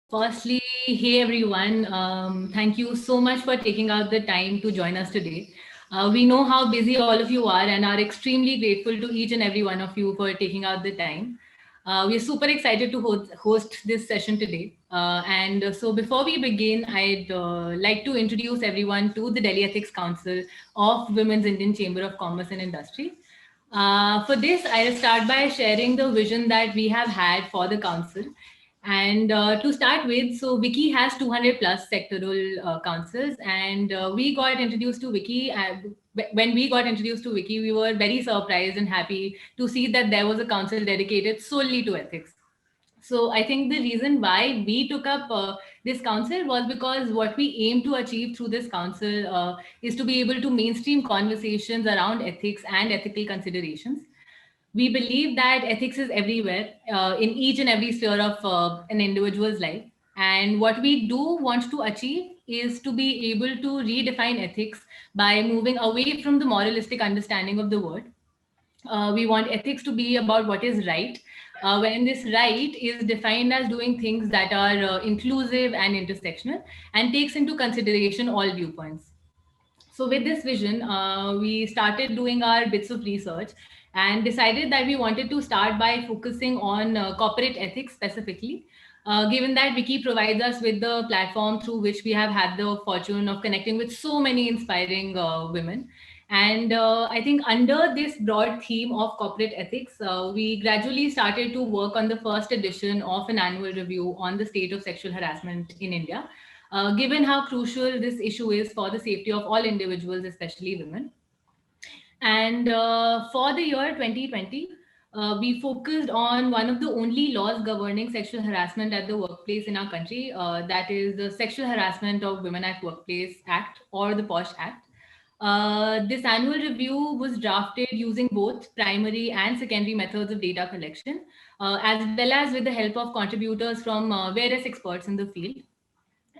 Firstly, hey everyone, thank you so much for taking out the time to join us today. We know how busy all of you are and are extremely grateful to each and every one of you for taking out the time. We are super excited to host this session today. So, before we begin, I'd like to introduce everyone to the Delhi Ethics Council of Women's Indian Chamber of Commerce and Industry. For this, I'll start by sharing the vision that we have had for the council. And to start with, so Wiki has 200 plus sectoral councils, and we got introduced to Wiki. When we got introduced to Wiki, we were very surprised and happy to see that there was a council dedicated solely to ethics. So I think the reason why we took up this council was because what we aim to achieve through this council is to be able to mainstream conversations around ethics and ethical considerations. We believe that ethics is everywhere in each and every sphere of an individual's life. And what we do want to achieve is to be able to redefine ethics by moving away from the moralistic understanding of the word. We want ethics to be about what is right, when this right is defined as doing things that are inclusive and intersectional and takes into consideration all viewpoints. So, with this vision, we started doing our bits of research and decided that we wanted to start by focusing on corporate ethics specifically. Given that Wiki provides us with the platform through which we have had the fortune of connecting with so many inspiring women. And I think under this broad theme of corporate ethics, we gradually started to work on the first edition of an annual review on the state of sexual harassment in India, given how crucial this issue is for the safety of all individuals, especially women. And for the year 2020, we focused on one of the only laws governing sexual harassment at the workplace in our country, that is the Sexual Harassment of Women at Workplace Act, or the POSH Act. This annual review was drafted using both primary and secondary methods of data collection, as well as with the help of contributors from various experts in the field.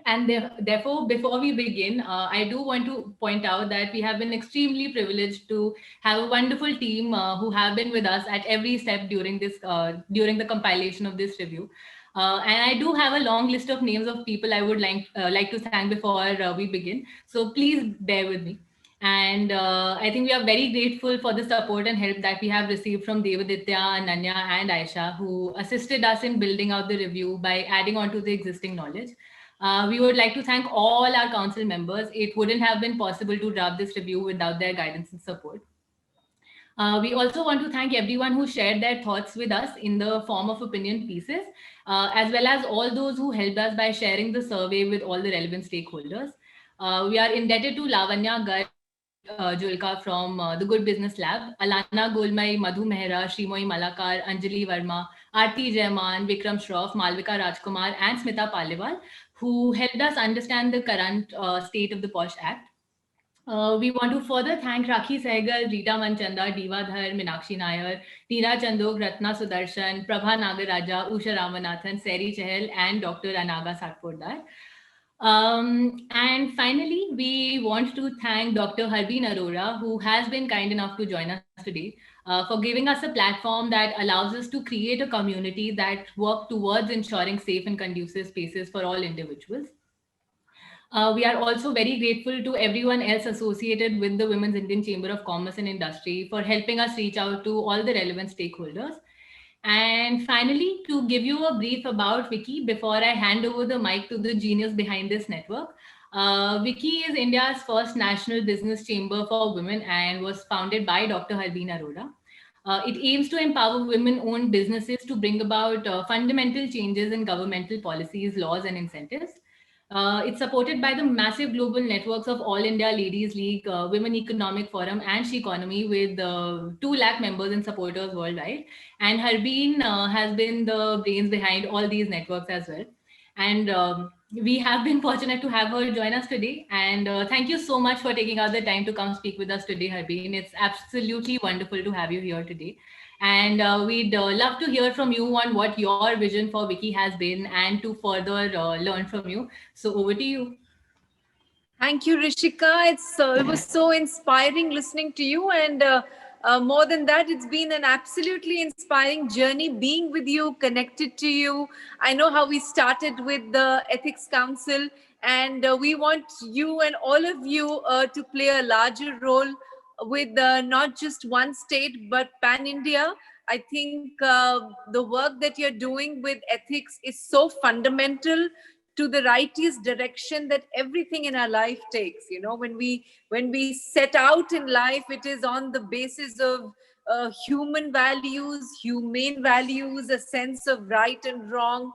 And therefore, before we begin, I do want to point out that we have been extremely privileged to have a wonderful team who have been with us at every step during the compilation of this review. And I do have a long list of names of people I would like to thank before we begin. So please bear with me. And I think we are very grateful for the support and help that we have received from Devaditya, Ananya, and Aisha, who assisted us in building out the review by adding on to the existing knowledge. We would like to thank all our council members. It wouldn't have been possible to draft this review without their guidance and support. We also want to thank everyone who shared their thoughts with us in the form of opinion pieces, as well as all those who helped us by sharing the survey with all the relevant stakeholders. We are indebted to Lavanya Garg Julka from the Good Business Lab, Alana Golmai, Madhu Mehra, Shrimoy Malakar, Anjali Verma, Aarti Jaiman, Vikram Shroff, Malvika Rajkumar, and Smita Paliwal, who helped us understand the current state of the POSH Act. We want to further thank Rakhi Sehgal, Rita Manchanda, Diva Dhar, Minakshi Nair, Tina Chandok, Ratna Sudarshan, Prabha Nagaraja, Usha Ramanathan, Seri Chahal, and Dr. Anaga Satpurdar. And finally, we want to thank Dr. Harbeen Arora, who has been kind enough to join us today, for giving us a platform that allows us to create a community that work towards ensuring safe and conducive spaces for all individuals. We are also very grateful to everyone else associated with the Women's Indian Chamber of Commerce and Industry for helping us reach out to all the relevant stakeholders. And finally, to give you a brief about Wiki before I hand over the mic to the genius behind this network. Wiki is India's first national business chamber for women and was founded by Dr. Harbeen Arora. It aims to empower women-owned businesses to bring about fundamental changes in governmental policies, laws, and incentives. It's supported by the massive global networks of All India Ladies League, Women Economic Forum, and She Economy, with 2 lakh members and supporters worldwide. And Harbeen has been the brains behind all these networks as well. And we have been fortunate to have her join us today. And thank you so much for taking out the time to come speak with us today, Harbeen. It's absolutely wonderful to have you here today. And we'd love to hear from you on what your vision for Wiki has been and to further learn from you. So over to you. Thank you, Rishika. It was so inspiring listening to you. And More than that, it's been an absolutely inspiring journey being with you, connected to you. I know how we started with the Ethics Council, and we want you and all of you to play a larger role with not just one state but pan India. I think the work that you're doing with ethics is so fundamental to the righteous direction that everything in our life takes. You know, when we set out in life, it is on the basis of human values, humane values, a sense of right and wrong,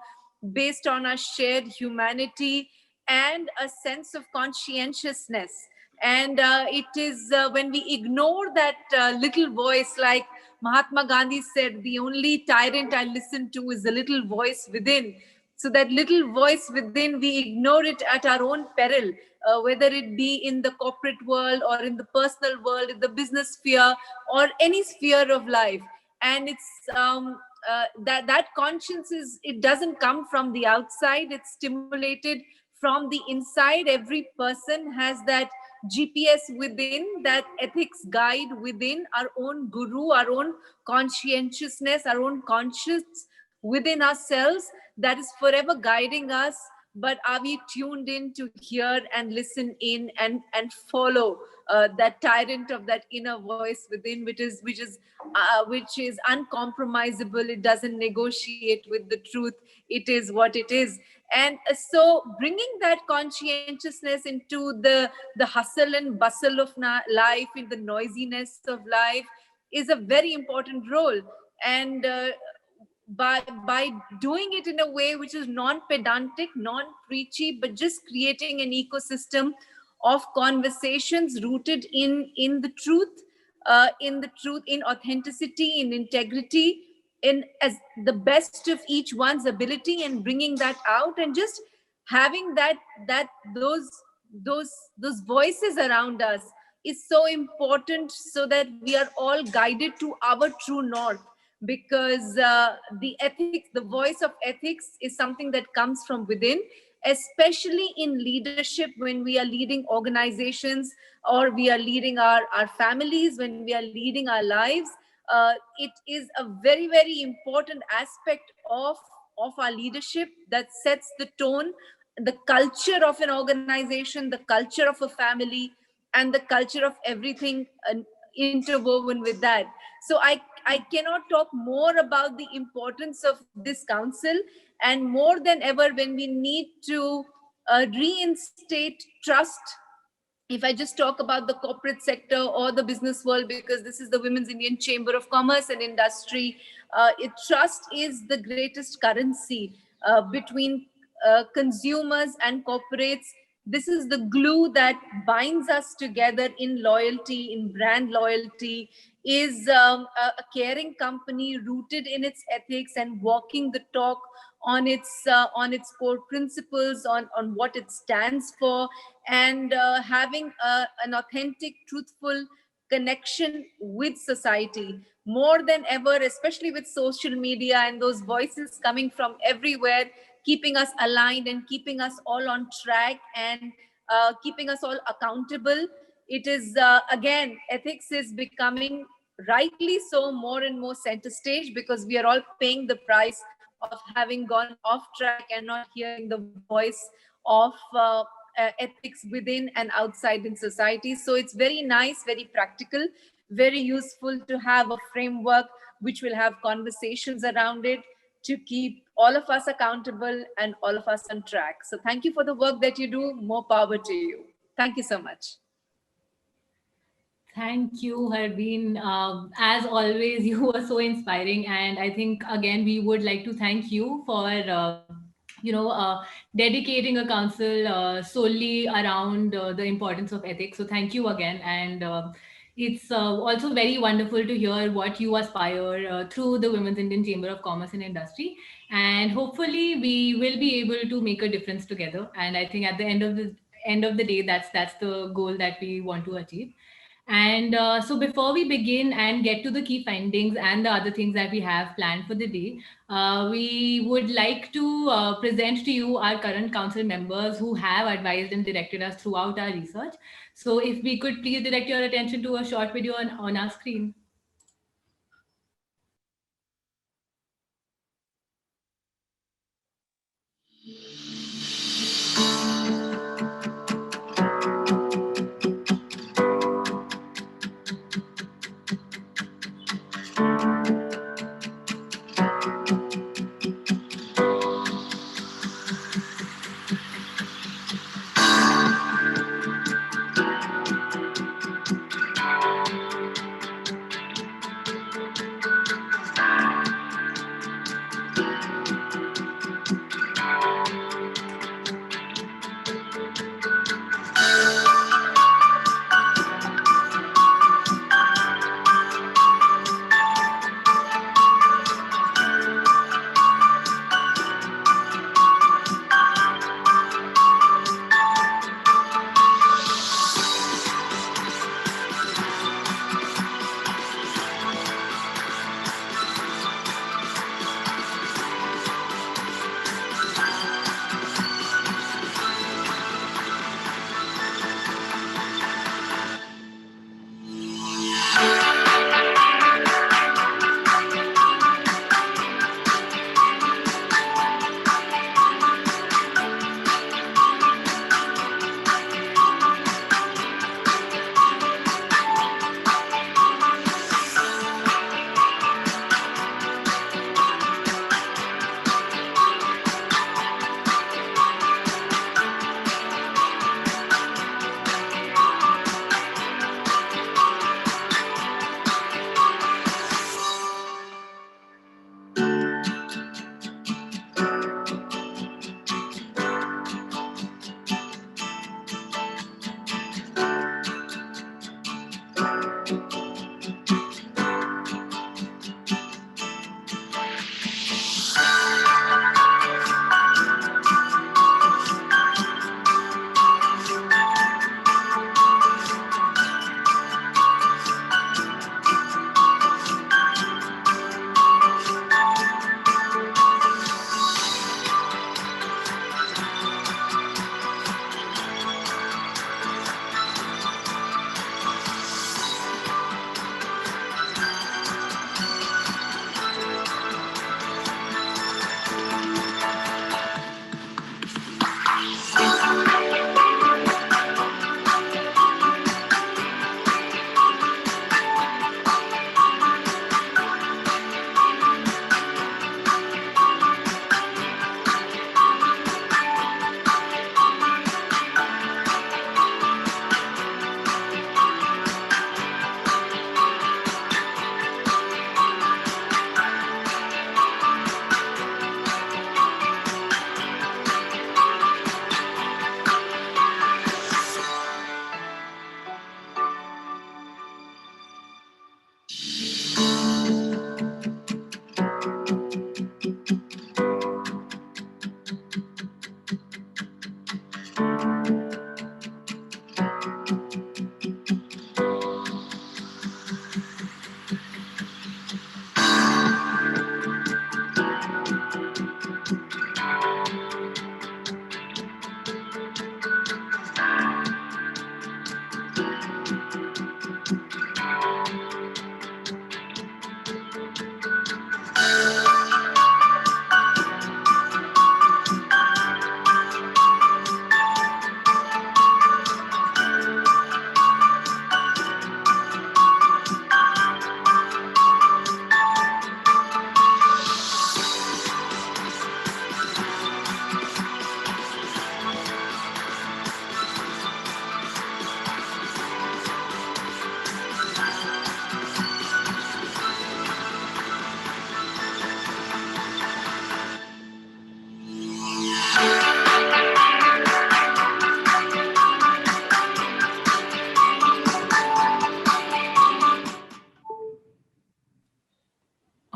based on our shared humanity and a sense of conscientiousness. And it is when we ignore that little voice, like Mahatma Gandhi said, the only tyrant I listen to is the little voice within. So that little voice within, we ignore it at our own peril, whether it be in the corporate world or in the personal world, in the business sphere, or any sphere of life. And it's that conscience is, it doesn't come from the outside, it's stimulated from the inside. Every person has that GPS within, that ethics guide within, our own guru, our own conscientiousness, our own conscience within ourselves, that is forever guiding us. But are we tuned in to hear and listen in and follow that tyrant of that inner voice within, which is uncompromisable? It doesn't negotiate with the truth. It is what it is. And so bringing that conscientiousness into the hustle and bustle of life, in the noisiness of life, is a very important role. And by doing it in a way which is non-pedantic, non-preachy, but just creating an ecosystem of conversations rooted in the truth, in authenticity, in integrity, in as the best of each one's ability, and bringing that out, and just having that those voices around us is so important, so that we are all guided to our true north. Because the ethics, the voice of ethics, is something that comes from within, especially in leadership, when we are leading organizations, or we are leading our families, when we are leading our lives. It is a very, very important aspect of our leadership, that sets the tone, the culture of an organization, the culture of a family, and the culture of everything interwoven with that. So I cannot talk more about the importance of this council. And more than ever, when we need to reinstate trust, if I just talk about the corporate sector or the business world, because this is the Women's Indian Chamber of Commerce and Industry, trust is the greatest currency between consumers and corporates. This is the glue that binds us together in loyalty, in brand loyalty. Is a caring company rooted in its ethics and walking the talk on its core principles, on what it stands for, and having an authentic, truthful connection with society. More than ever, especially with social media and those voices coming from everywhere, keeping us aligned and keeping us all on track, and keeping us all accountable. It is, again, ethics is becoming, rightly so, more and more center stage, because we are all paying the price of having gone off track and not hearing the voice of ethics within and outside in society. So it's very nice, very practical, very useful to have a framework which will have conversations around it, to keep all of us accountable and all of us on track. So thank you for the work that you do. More power to you. Thank you so much. Thank you, Harbeen. As always, you were so inspiring, and I think again we would like to thank you for dedicating a council solely around the importance of ethics. So thank you again, and it's also very wonderful to hear what you aspire through the Women's Indian Chamber of Commerce and Industry, and hopefully we will be able to make a difference together. And I think at the end of the day, that's the goal that we want to achieve. And so, before we begin and get to the key findings and the other things that we have planned for the day, we would like to present to you our current council members who have advised and directed us throughout our research. So, if we could please direct your attention to a short video on our screen.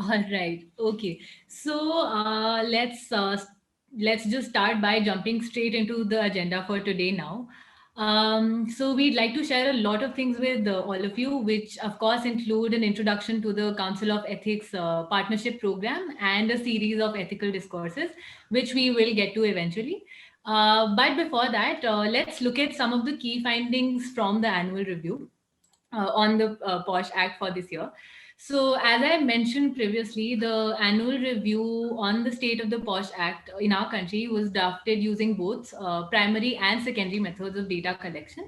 All right. Okay. So let's just start by jumping straight into the agenda for today now. So we'd like to share a lot of things with all of you, which of course include an introduction to the Council of Ethics partnership program and a series of ethical discourses, which we will get to eventually. But before that, let's look at some of the key findings from the annual review on the POSH Act for this year. So, as I mentioned previously, the annual review on the state of the POSH Act in our country was drafted using both primary and secondary methods of data collection.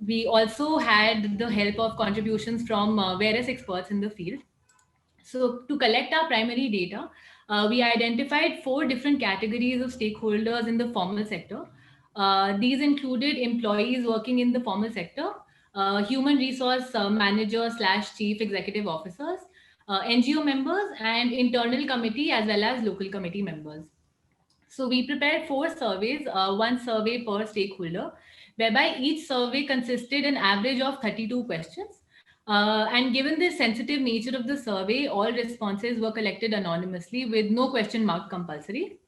We also had the help of contributions from various experts in the field. So, to collect our primary data, we identified four different categories of stakeholders in the formal sector. These included employees working in the formal sector, human resource managers slash chief executive officers, NGO members, and internal committee as well as local committee members. So we prepared four surveys, one survey per stakeholder, whereby each survey consisted an average of 32 questions. And given the sensitive nature of the survey, all responses were collected anonymously with no question mark compulsory.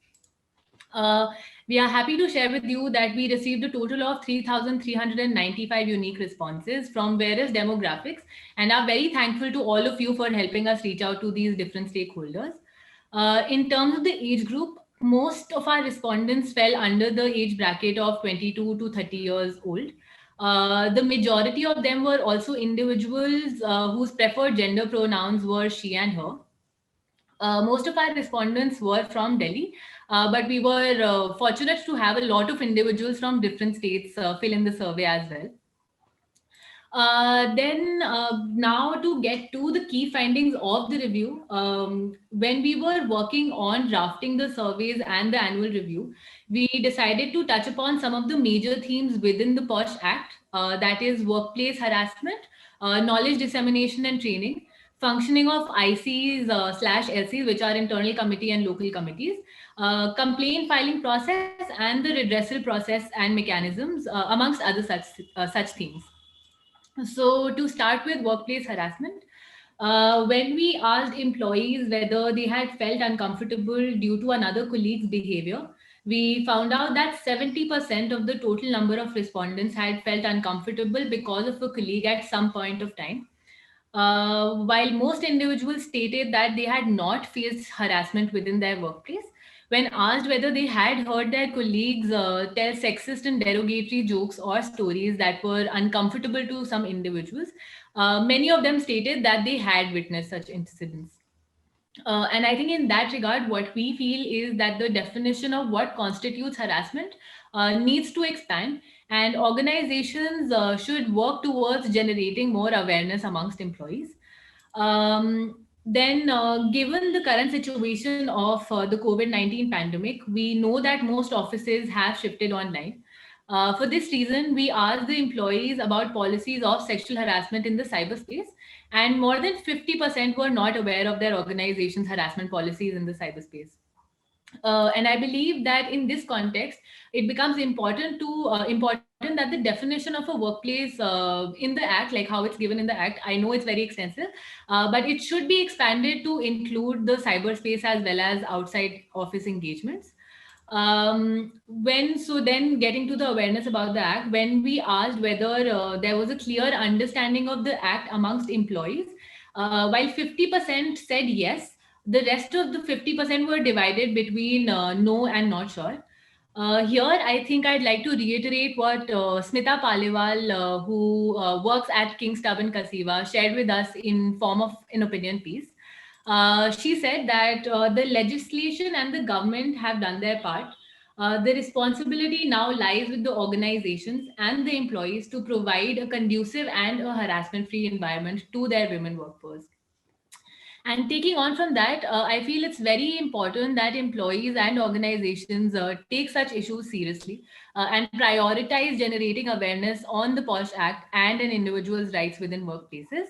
Uh, we are happy to share with you that we received a total of 3,395 unique responses from various demographics and are very thankful to all of you for helping us reach out to these different stakeholders. In terms of the age group, most of our respondents fell under the age bracket of 22 to 30 years old. The majority of them were also individuals whose preferred gender pronouns were she and her. Most of our respondents were from Delhi, but we were fortunate to have a lot of individuals from different states fill in the survey as well. Then now to get to the key findings of the review, when we were working on drafting the surveys and the annual review, we decided to touch upon some of the major themes within the POSH Act, that is workplace harassment, knowledge dissemination and training, functioning of ICs slash LCs, which are internal committee and local committees, complaint filing process, and the redressal process and mechanisms, amongst other such themes. So, to start with workplace harassment, when we asked employees whether they had felt uncomfortable due to another colleague's behavior, we found out that 70% of the total number of respondents had felt uncomfortable because of a colleague at some point of time. While most individuals stated that they had not faced harassment within their workplace, when asked whether they had heard their colleagues tell sexist and derogatory jokes or stories that were uncomfortable to some individuals, many of them stated that they had witnessed such incidents. And I think in that regard, what we feel is that the definition of what constitutes harassment needs to expand, and organizations should work towards generating more awareness amongst employees. Then, given the current situation of the COVID-19 pandemic, we know that most offices have shifted online. For this reason, we asked the employees about policies of sexual harassment in the cyberspace, and more than 50% were not aware of their organization's harassment policies in the cyberspace. And I believe that in this context, it becomes important that the definition of a workplace in the act, like how it's given in the act, I know it's very extensive, but it should be expanded to include the cyberspace as well as outside office engagements. Then getting to the awareness about the act, when we asked whether there was a clear understanding of the act amongst employees, while 50% said yes, the rest of the 50% were divided between no and not sure. Here, I think I'd like to reiterate what Smita Paliwal, who works at King's Tub in Kasiva, shared with us in form of an opinion piece. She said that the legislation and the government have done their part. The responsibility now lies with the organizations and the employees to provide a conducive and a harassment-free environment to their women workforce. And taking on from that, I feel it's very important that employees and organizations take such issues seriously and prioritize generating awareness on the POSH Act and an individual's rights within workplaces.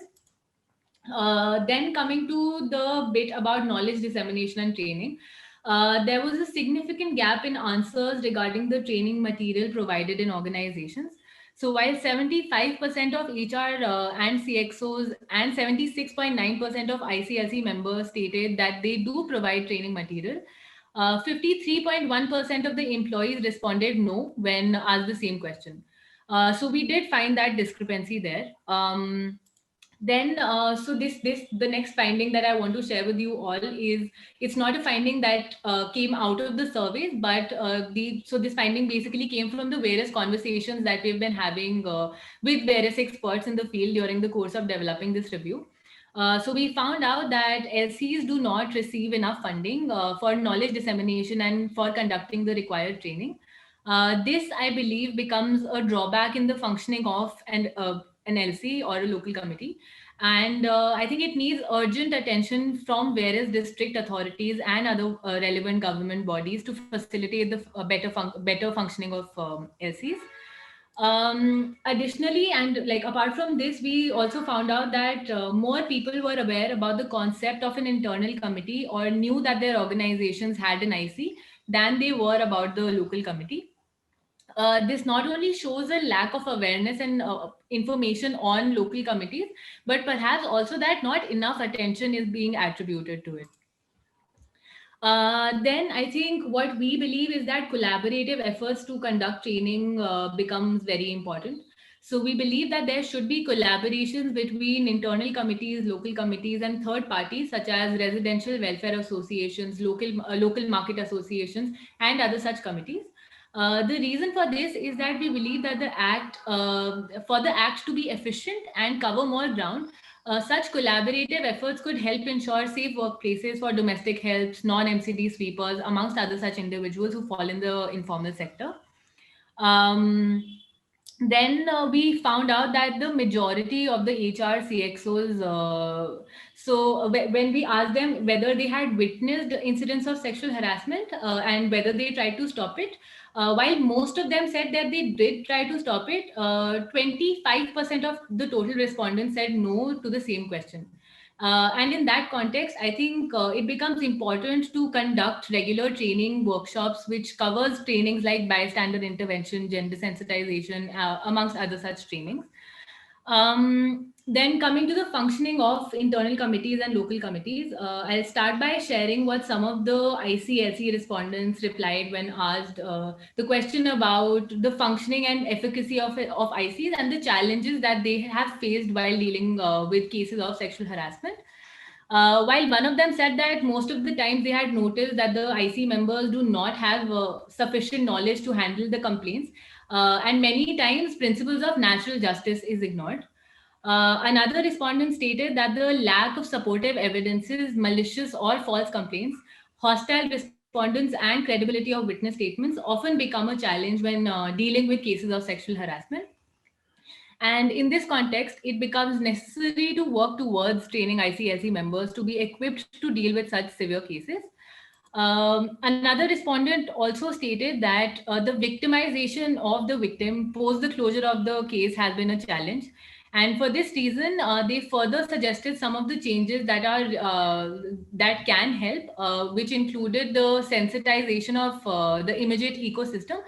Then coming to the bit about knowledge dissemination and training, there was a significant gap in answers regarding the training material provided in organizations. So while 75% of HR and CXOs and 76.9% of ICLC members stated that they do provide training material, 53.1% of the employees responded no when asked the same question. So we did find that discrepancy there. Then so this the next finding that I want to share with you all is, it's not a finding that came out of the surveys, but this finding basically came from the various conversations that we've been having with various experts in the field during the course of developing this review. So we found out that LCs do not receive enough funding for knowledge dissemination and for conducting the required training. This, I believe, becomes a drawback in the functioning of an LC or a local committee. And I think it needs urgent attention from various district authorities and other relevant government bodies to facilitate the better functioning of LCs. Additionally, and like apart from this, we also found out that more people were aware about the concept of an internal committee or knew that their organizations had an IC than they were about the local committee. This not only shows a lack of awareness and information on local committees, but perhaps also that not enough attention is being attributed to it. Then I think what we believe is that collaborative efforts to conduct training becomes very important. So we believe that there should be collaborations between internal committees, local committees, and third parties such as residential welfare associations, local market associations, and other such committees. The reason for this is that we believe that for the act to be efficient and cover more ground, such collaborative efforts could help ensure safe workplaces for domestic helps, non-MCD sweepers, amongst other such individuals who fall in the informal sector. Um, then we found out that the majority of the HR CXOs, when we asked them whether they had witnessed incidents of sexual harassment and whether they tried to stop it, while most of them said that they did try to stop it, 25% of the total respondents said no to the same question. And in that context, I think it becomes important to conduct regular training workshops, which covers trainings like bystander intervention, gender sensitization, amongst other such trainings. Then coming to the functioning of internal committees and local committees, I'll start by sharing what some of the ICLC respondents replied when asked the question about the functioning and efficacy of ICs and the challenges that they have faced while dealing with cases of sexual harassment. While one of them said that most of the times they had noticed that the IC members do not have sufficient knowledge to handle the complaints, and many times principles of natural justice is ignored. Another respondent stated that the lack of supportive evidences, malicious or false complaints, hostile respondents, and credibility of witness statements often become a challenge when dealing with cases of sexual harassment. And in this context, it becomes necessary to work towards training ICLC members to be equipped to deal with such severe cases. Another respondent also stated that the victimization of the victim post the closure of the case has been a challenge. And for this reason, they further suggested some of the changes that can help, which included the sensitization of the immediate ecosystem,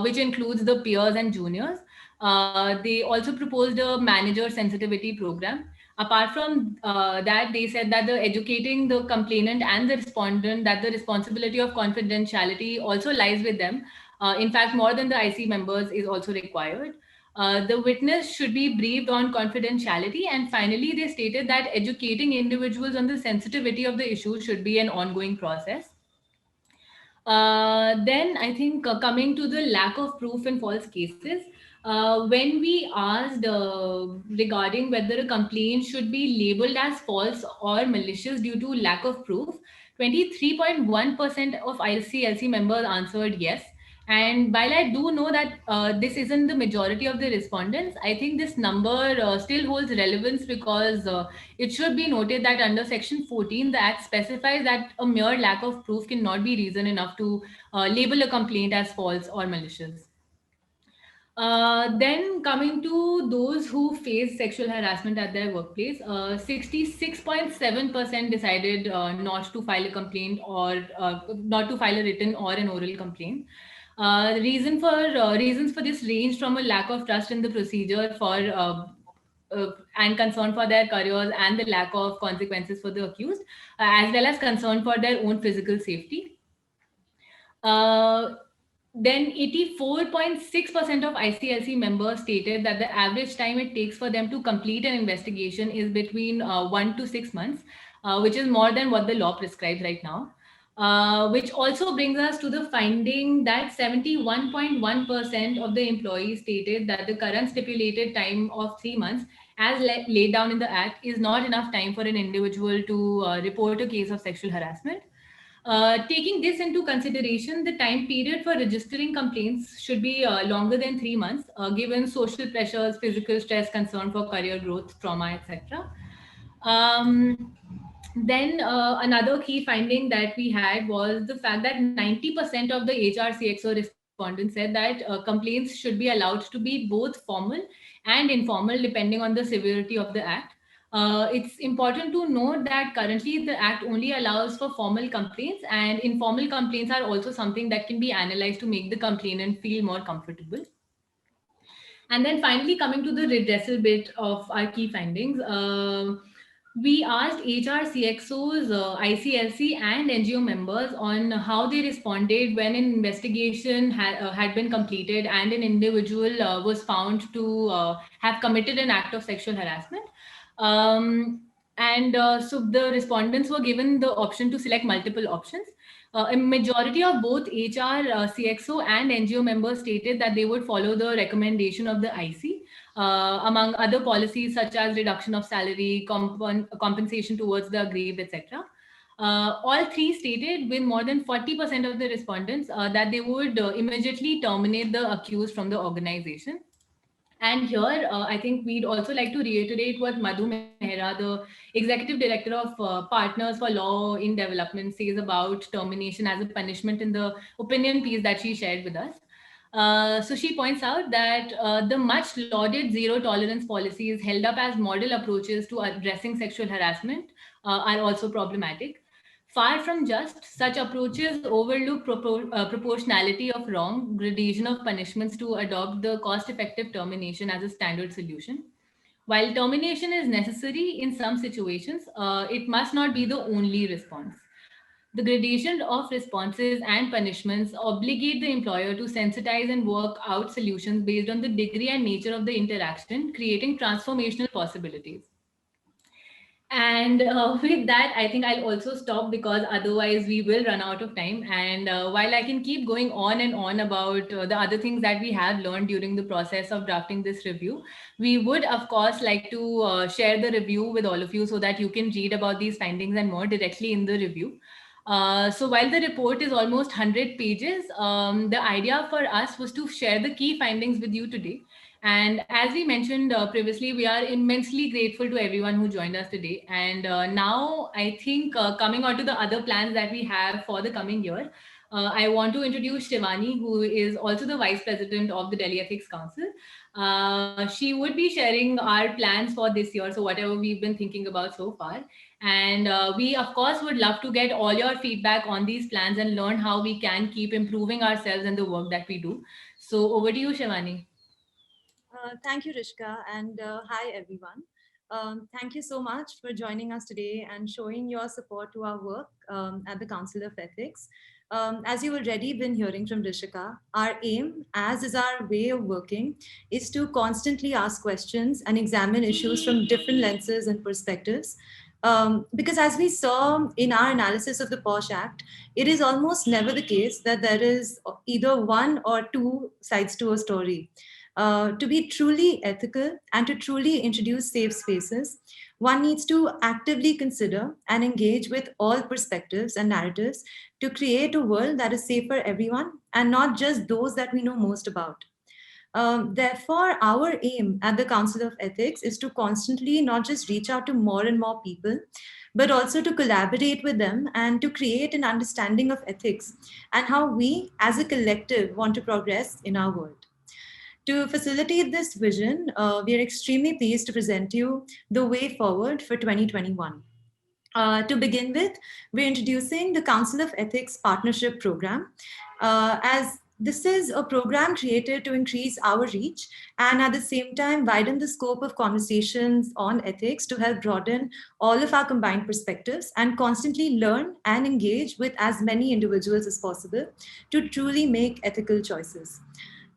which includes the peers and juniors. They also proposed a manager sensitivity program. Apart from that, they said that the educating the complainant and the respondent that the responsibility of confidentiality also lies with them. In fact, more than the IC members is also required. The witness should be briefed on confidentiality. And finally, they stated that educating individuals on the sensitivity of the issue should be an ongoing process. Then I think coming to the lack of proof in false cases, when we asked regarding whether a complaint should be labeled as false or malicious due to lack of proof, 23.1% of ICLC members answered yes. And while I do know that this isn't the majority of the respondents, I think this number still holds relevance because it should be noted that under Section 14, the Act specifies that a mere lack of proof cannot be reason enough to label a complaint as false or malicious. Then coming to those who face sexual harassment at their workplace, 66.7% decided not to file a complaint or not to file a written or an oral complaint. Reasons for this range from a lack of trust in the procedure and concern for their careers and the lack of consequences for the accused, as well as concern for their own physical safety. Then 84.6% of ICLC members stated that the average time it takes for them to complete an investigation is between 1 to 6 months, which is more than what the law prescribes right now. Which also brings us to the finding that 71.1% of the employees stated that the current stipulated time of 3 months, as laid down in the Act, is not enough time for an individual to report a case of sexual harassment. Taking this into consideration, the time period for registering complaints should be longer than 3 months, given social pressures, physical stress, concern for career growth, trauma, etc. Then another key finding that we had was the fact that 90% of the HRCXO respondents said that complaints should be allowed to be both formal and informal depending on the severity of the act. It's important to note that currently the act only allows for formal complaints, and informal complaints are also something that can be analyzed to make the complainant feel more comfortable. And then finally, coming to the redressal bit of our key findings, we asked HRCXOs, ICLC, and NGO members on how they responded when an investigation had been completed and an individual was found to have committed an act of sexual harassment. So the respondents were given the option to select multiple options. A majority of both HR, CXO, and NGO members stated that they would follow the recommendation of the IC, among other policies such as reduction of salary, compensation towards the aggrieved, etc. All three stated, with more than 40% of the respondents, that they would immediately terminate the accused from the organization. And here, I think we'd also like to reiterate what Madhu Mehra, the Executive Director of Partners for Law in Development, says about termination as a punishment in the opinion piece that she shared with us. So she points out that the much lauded zero tolerance policies held up as model approaches to addressing sexual harassment are also problematic. Far from just, such approaches overlook proportionality of wrong, gradation of punishments to adopt the cost-effective termination as a standard solution. While termination is necessary in some situations, it must not be the only response. The gradation of responses and punishments obligate the employer to sensitize and work out solutions based on the degree and nature of the interaction, creating transformational possibilities. And with that, I think I'll also stop, because otherwise we will run out of time. And while I can keep going on and on about the other things that we have learned during the process of drafting this review, we would, of course, like to share the review with all of you so that you can read about these findings and more directly in the review. So while the report is almost 100 pages, the idea for us was to share the key findings with you today. And as we mentioned previously, we are immensely grateful to everyone who joined us today. And now I think coming on to the other plans that we have for the coming year, I want to introduce Shivani, who is also the Vice President of the Delhi Ethics Council. She would be sharing our plans for this year, so whatever we've been thinking about so far. And we, of course, would love to get all your feedback on these plans and learn how we can keep improving ourselves and the work that we do. So over to you, Shivani. Thank you, Rishka, and hi, everyone. Thank you so much for joining us today and showing your support to our work at the Council of Ethics. As you've already been hearing from Rishika, our aim, as is our way of working, is to constantly ask questions and examine issues from different lenses and perspectives. Because as we saw in our analysis of the POSH Act, it is almost never the case that there is either one or two sides to a story. To be truly ethical and to truly introduce safe spaces, one needs to actively consider and engage with all perspectives and narratives to create a world that is safe for everyone and not just those that we know most about. Therefore, our aim at the Council of Ethics is to constantly not just reach out to more and more people, but also to collaborate with them and to create an understanding of ethics and how we as a collective want to progress in our world. To facilitate this vision, we are extremely pleased to present you the way forward for 2021. To begin with, we're introducing the Council of Ethics Partnership Program. As This is a program created to increase our reach and at the same time widen the scope of conversations on ethics to help broaden all of our combined perspectives and constantly learn and engage with as many individuals as possible to truly make ethical choices.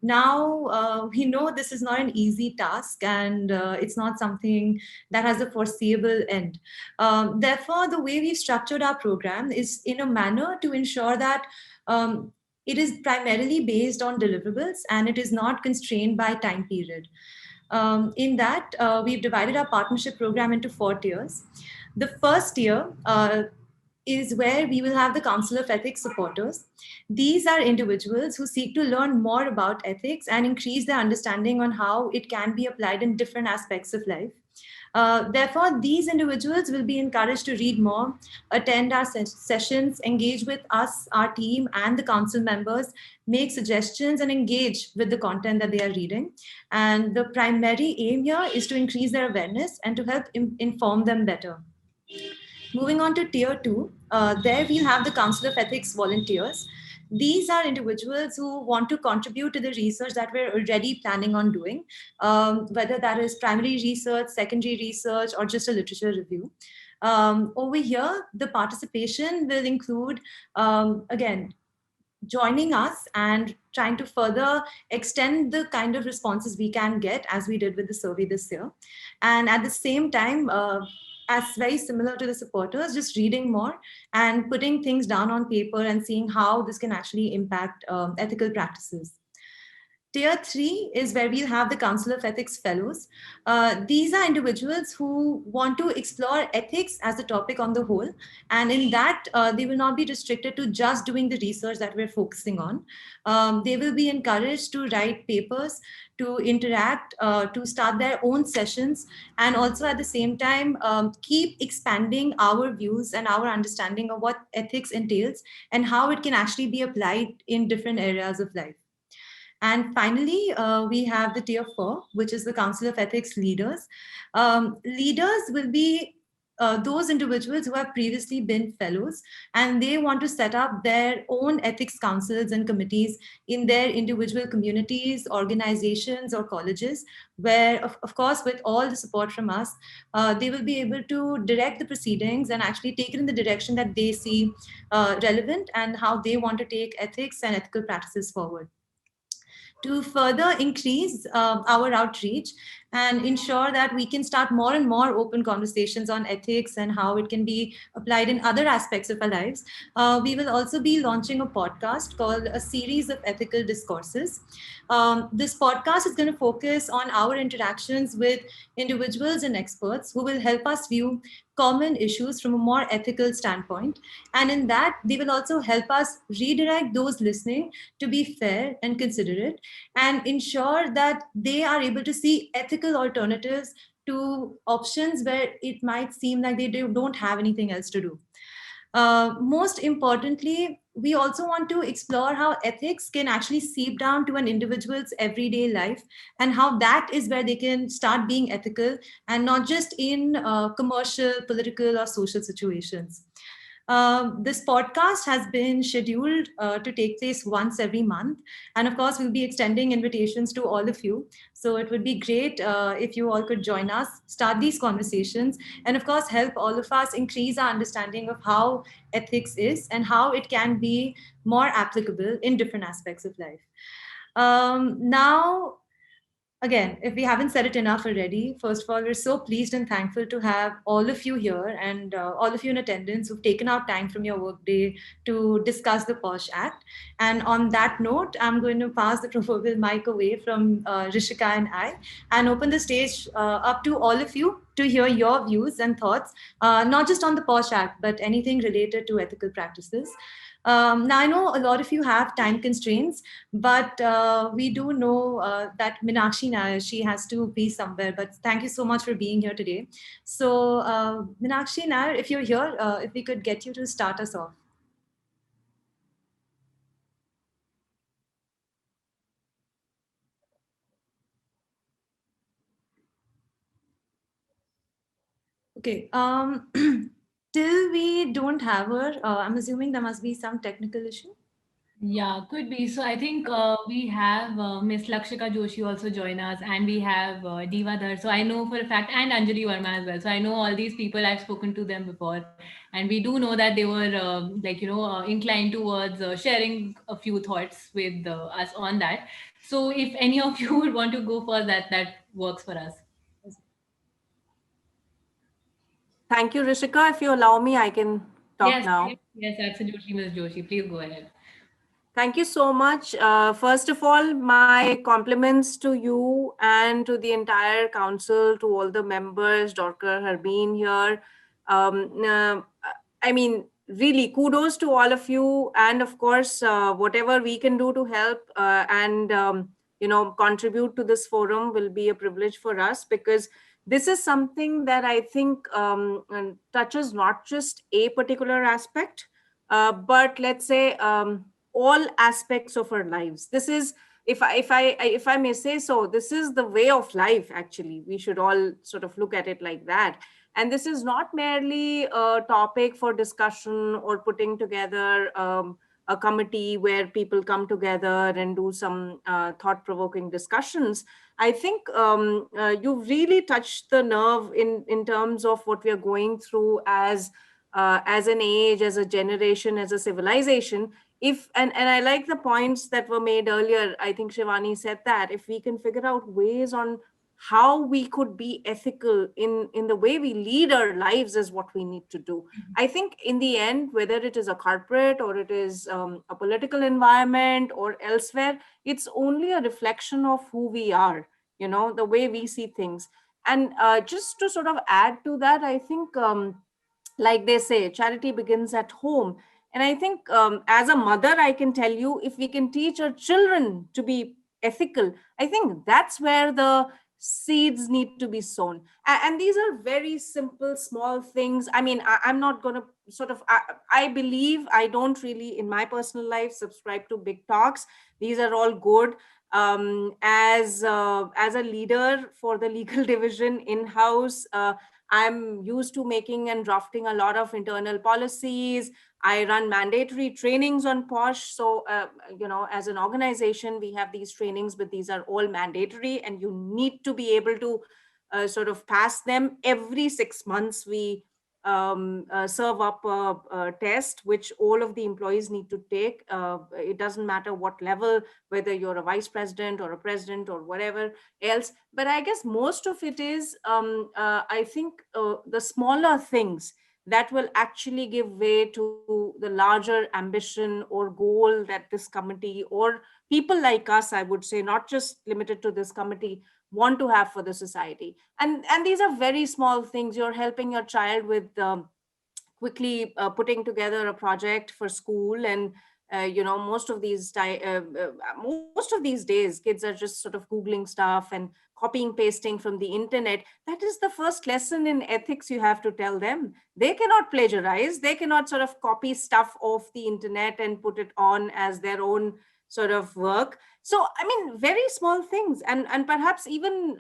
Now, we know this is not an easy task and it's not something that has a foreseeable end. Therefore, the way we've structured our program is in a manner to ensure that it is primarily based on deliverables and it is not constrained by time period. In that, we've divided our partnership program into 4 tiers. The first tier is where we will have the Council of Ethics supporters. These are individuals who seek to learn more about ethics and increase their understanding on how it can be applied in different aspects of life. Therefore, these individuals will be encouraged to read more, attend our sessions, engage with us, our team, and the council members, make suggestions, and engage with the content that they are reading. And the primary aim here is to increase their awareness and to help inform them better. Moving on to tier two, there we have the Council of Ethics volunteers. These are individuals who want to contribute to the research that we're already planning on doing, whether that is primary research, secondary research, or just a literature review. Over here, the participation will include, again, joining us and trying to further extend the kind of responses we can get as we did with the survey this year. And at the same time, as very similar to the supporters, just reading more and putting things down on paper and seeing how this can actually impact ethical practices. Tier three is where we'll have the Council of Ethics Fellows. These are individuals who want to explore ethics as a topic on the whole. And in that, they will not be restricted to just doing the research that we're focusing on. They will be encouraged to write papers, to interact, to start their own sessions, and also at the same time, keep expanding our views and our understanding of what ethics entails and how it can actually be applied in different areas of life. And finally, we have the tier four, which is the Council of Ethics leaders. Leaders will be those individuals who have previously been fellows and they want to set up their own ethics councils and committees in their individual communities, organizations, or colleges, where, of course, with all the support from us, they will be able to direct the proceedings and actually take it in the direction that they see relevant and how they want to take ethics and ethical practices forward. To further increase our outreach and ensure that we can start more and more open conversations on ethics and how it can be applied in other aspects of our lives, we will also be launching a podcast called A Series of Ethical Discourses. This podcast is going to focus on our interactions with individuals and experts who will help us view common issues from a more ethical standpoint. And in that, they will also help us redirect those listening to be fair and considerate and ensure that they are able to see ethical alternatives to options where it might seem like they don't have anything else to do. Most importantly, we also want to explore how ethics can actually seep down to an individual's everyday life and how that is where they can start being ethical and not just in commercial, political, or social situations. This podcast has been scheduled to take place once every month. And of course, we'll be extending invitations to all of you. So it would be great if you all could join us, start these conversations, and of course, help all of us increase our understanding of how ethics is and how it can be more applicable in different aspects of life. Now, again, if we haven't said it enough already, first of all, we're so pleased and thankful to have all of you here and all of you in attendance who've taken out time from your workday to discuss the POSH Act. And on that note, I'm going to pass the proverbial mic away from Rishika and I and open the stage up to all of you to hear your views and thoughts, not just on the POSH Act, but anything related to ethical practices. Now, I know a lot of you have time constraints, but we do know that Meenakshi Nair, she has to be somewhere, but thank you so much for being here today. So Meenakshi Nair, if you're here, if we could get you to start us off. Okay. Till we don't have her, I'm assuming there must be some technical issue. Yeah, could be. So I think we have Miss Lakshika Joshi also join us, and we have Diva Dhar. So I know for a fact, and Anjali Verma as well. So I know all these people. I've spoken to them before, and we do know that they were inclined towards sharing a few thoughts with us on that. So if any of you would want to go for that, that works for us. Thank you, Rishika. If you allow me, I can talk Yes, now. yes, yes, absolutely, Ms. Joshi. Please go ahead. Thank you so much. First of all, my compliments to you and to the entire council, to all the members, Dr. Harbeen here. Um, uh, I mean, really, kudos to all of you. And of course, whatever we can do to help and contribute to this forum will be a privilege for us, because this is something that I think touches not just a particular aspect, but let's say all aspects of our lives. This is, if I may say so, this is the way of life. Actually, we should all sort of look at it like that. And this is not merely a topic for discussion or putting together a committee where people come together and do some thought-provoking discussions. I think you've really touched the nerve in terms of what we are going through as an age, as a generation, as a civilization. If and I like the points that were made earlier. I think Shivani said that if we can figure out ways on how we could be ethical in the way we lead our lives is what we need to do. I think in the end, whether it is a corporate or it is a political environment or elsewhere, it's only a reflection of who we are, the way we see things. And just to sort of add to that, I think like they say, charity begins at home. And I think as a mother, I can tell you, if we can teach our children to be ethical, I think that's where the seeds need to be sown. And these are very simple, small things. I mean, I'm not going to I believe I don't really, in my personal life, subscribe to big talks. These are all good. As a leader for the legal division in house, I'm used to making and drafting a lot of internal policies. I run mandatory trainings on POSH. So, as an organization, we have these trainings, but these are all mandatory and you need to be able to sort of pass them. Every 6 months. We serve up a test which all of the employees need to take. It doesn't matter what level, whether you're a vice president or a president or whatever else. But I guess most of it is, I think, the smaller things that will actually give way to the larger ambition or goal that this committee or people like us, I would say, not just limited to this committee, want to have for the society. And these are very small things. You're helping your child with quickly putting together a project for school. And most of these days kids are just sort of googling stuff and copying pasting from the internet. That is the first lesson in ethics you have to tell them. They cannot plagiarize, they cannot sort of copy stuff off the internet and put it on as their own sort of work. So I mean, very small things. And perhaps even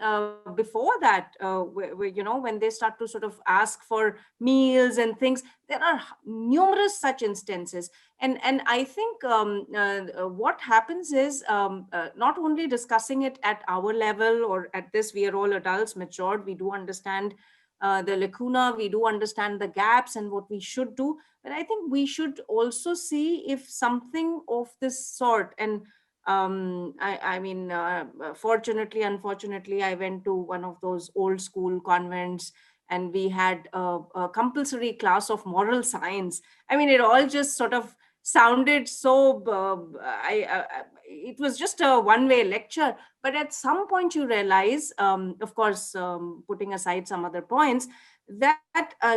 before that, when they start to sort of ask for meals and things, there are numerous such instances. And I think what happens is, not only discussing it at our level, or at this, we are all adults, matured, we do understand the lacuna, we do understand the gaps and what we should do. But I think we should also see if something of this sort. And I mean, fortunately, unfortunately, I went to one of those old school convents, and we had a compulsory class of moral science. I mean, it all just sort of sounded so, it was just a one-way lecture. But at some point you realize, of course, putting aside some other points, that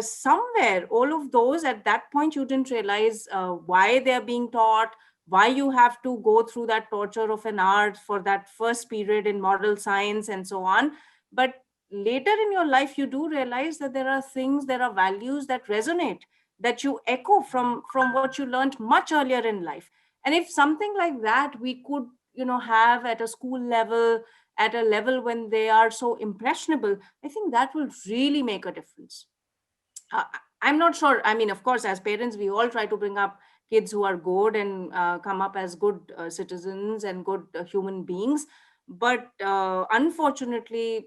somewhere all of those, at that point you didn't realize why they're being taught, why you have to go through that torture of an hour for that first period in moral science and so on. But later in your life, you do realize that there are things, there are values that resonate, that you echo from what you learned much earlier in life. And if something like that we could have at a school level, at a level when they are so impressionable, I think that will really make a difference. uh, I'm not sure. I mean, of course, as parents, we all try to bring up kids who are good and come up as good citizens and good human beings. But unfortunately,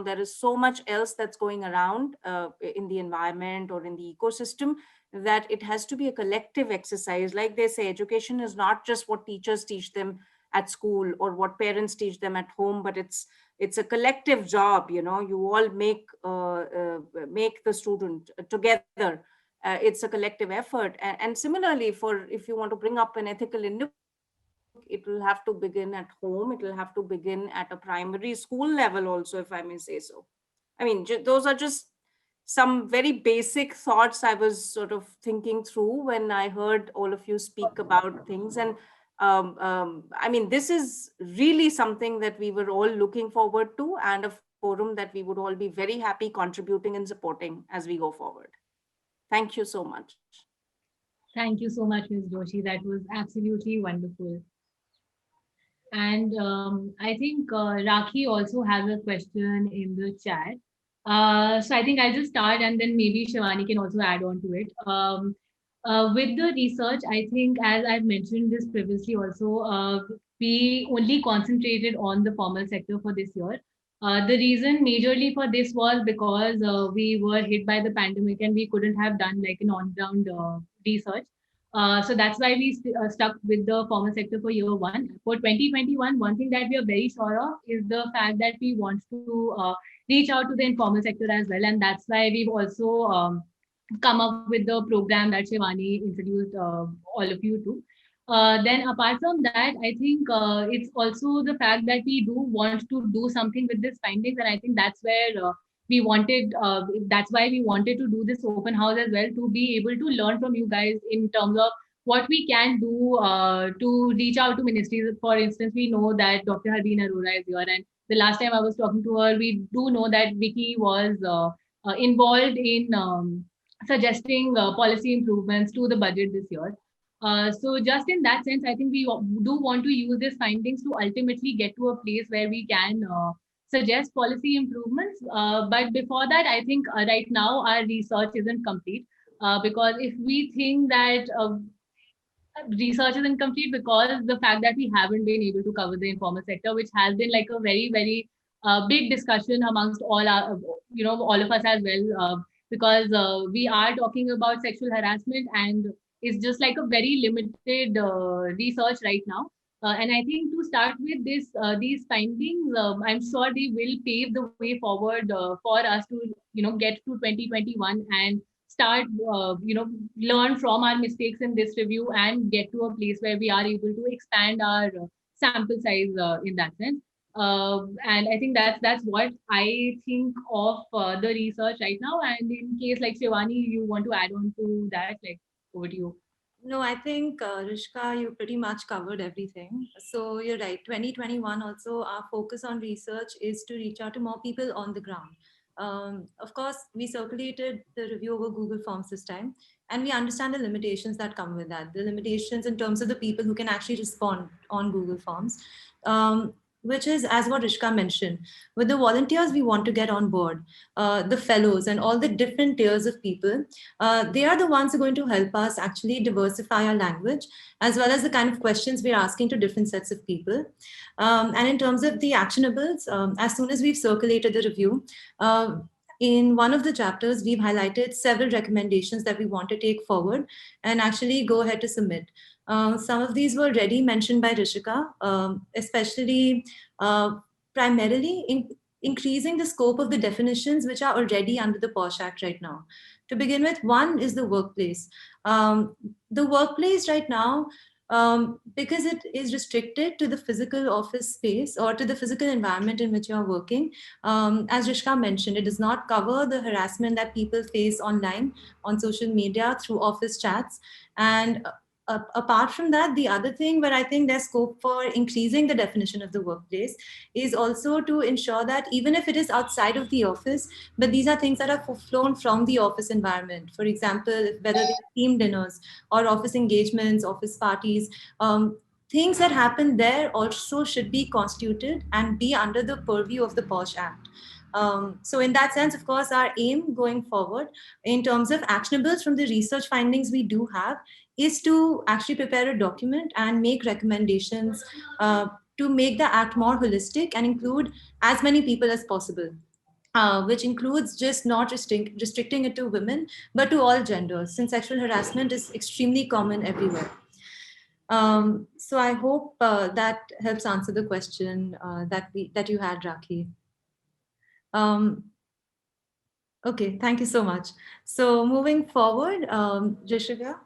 there is so much else that's going around in the environment or in the ecosystem, that it has to be a collective exercise. Like they say, education is not just what teachers teach them at school or what parents teach them at home, but it's a collective job. You all make the student together. It's a collective effort. And similarly, for if you want to bring up an ethical individual, it will have to begin at home. It will have to begin at a primary school level also, if I may say so. I mean, those are just some very basic thoughts I was sort of thinking through when I heard all of you speak about things. And I mean, this is really something that we were all looking forward to, and a forum that we would all be very happy contributing and supporting as we go forward. Thank you so much. Thank you so much, Ms. Joshi. That was absolutely wonderful. And I think Rakhi also has a question in the chat. So I think I'll just start, and then maybe Shivani can also add on to it. With the research, I think, as I've mentioned this previously also, we only concentrated on the formal sector for this year. The reason majorly for this was because we were hit by the pandemic and we couldn't have done like an on-ground research. So that's why we stuck with the formal sector for year one. For 2021, one thing that we are very sure of is the fact that we want to reach out to the informal sector as well. And that's why we've also come up with the program that Shivani introduced all of you to. Then apart from that, I think it's also the fact that we do want to do something with these findings. And I think that's where that's why we wanted to do this open house as well, to be able to learn from you guys in terms of what we can do to reach out to ministries. For instance, we know that Dr. Harbeen Arora is here, and the last time I was talking to her, we do know that Vicky was involved in suggesting policy improvements to the budget this year. So just in that sense, I think we do want to use these findings to ultimately get to a place where we can suggest policy improvements. But before that, I think right now our research isn't complete, because if we think that research is incomplete because the fact that we haven't been able to cover the informal sector, which has been like a very, very big discussion amongst all our, all of us as well, because we are talking about sexual harassment, and it's just like a very limited research right now. And I think to start with these findings, I'm sure they will pave the way forward for us to, get to 2021 and start, learn from our mistakes in this review and get to a place where we are able to expand our sample size in that sense. And I think that's what I think of the research right now. And in case like Shivani, you want to add on to that, like over to you. No, I think, Rishka, you pretty much covered everything. So you're right. 2021 also, our focus on research is to reach out to more people on the ground. Of course, we circulated the review over Google Forms this time, and we understand the limitations that come with that. The limitations in terms of the people who can actually respond on Google Forms. Which is, as what Rishka mentioned, with the volunteers we want to get on board, the fellows and all the different tiers of people, they are the ones who are going to help us actually diversify our language, as well as the kind of questions we're asking to different sets of people. And in terms of the actionables, as soon as we've circulated the review, in one of the chapters, we've highlighted several recommendations that we want to take forward and actually go ahead to submit. Some of these were already mentioned by Rishika, especially primarily increasing the scope of the definitions which are already under the POSH Act right now. To begin with, one is the workplace. The workplace right now, because it is restricted to the physical office space or to the physical environment in which you are working, as Rishka mentioned, it does not cover the harassment that people face online, on social media, through office chats. And apart from that, the other thing where I think there's scope for increasing the definition of the workplace is also to ensure that even if it is outside of the office, but these are things that are flown from the office environment. For example, whether they're team dinners or office engagements, office parties, things that happen there also should be constituted and be under the purview of the POSH Act. So in that sense, of course, our aim going forward in terms of actionables from the research findings we do have is to actually prepare a document and make recommendations to make the act more holistic and include as many people as possible. Which includes just not restricting it to women, but to all genders, since sexual harassment is extremely common everywhere. So I hope that helps answer the question that you had, Rakhi. Okay, thank you so much. So moving forward, Jessica.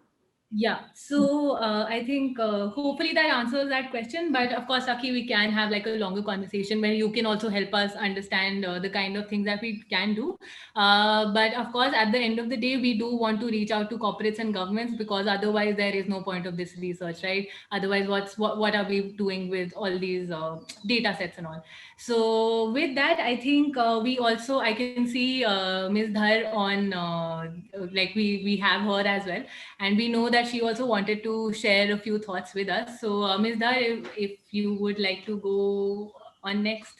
Yeah, so I think hopefully that answers that question. But of course, Saki, we can have like a longer conversation where you can also help us understand the kind of things that we can do. But of course, at the end of the day, we do want to reach out to corporates and governments, because otherwise there is no point of this research, right? Otherwise, what are we doing with all these data sets and all? So with that, I think I can see Ms. Dhar on, like we have her as well. And we know that she also wanted to share a few thoughts with us. So Ms. Dhar, if you would like to go on next.